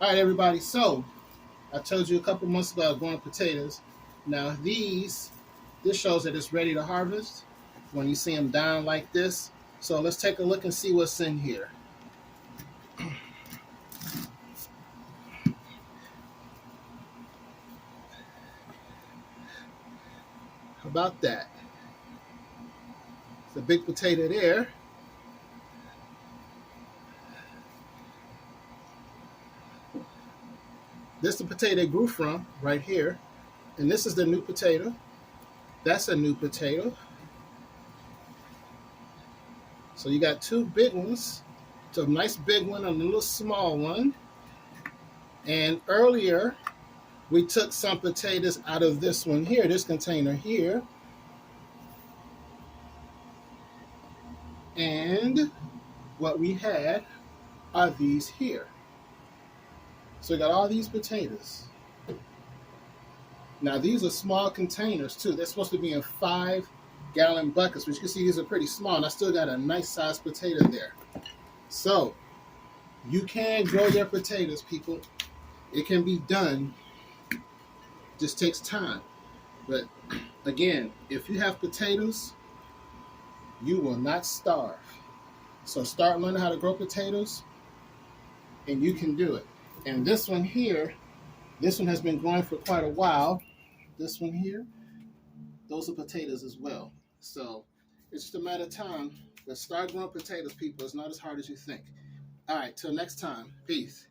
All right, everybody. So I told you a couple months ago I was growing potatoes. Now this shows that it's ready to harvest when you see them down like this. So let's take a look and see what's in here. How about that? It's a big potato there. This is the potato it grew from right here. And this is the new potato. That's a new potato. So you got two big ones. So a nice big one and a little small one. And earlier, we took some potatoes out of this one here, this container here. And what we had are these here. So we got all these potatoes. Now these are small containers too. They're supposed to be in 5-gallon buckets, which you can see these are pretty small. And I still got a nice sized potato there. So you can grow your potatoes, people. It can be done. Just takes time. But again, if you have potatoes, you will not starve. So start learning how to grow potatoes, and you can do it. And this one here, this one has been growing for quite a while. This one here, those are potatoes as well. So it's just a matter of time. But start growing potatoes, people. It's not as hard as you think. All right, till next time. Peace.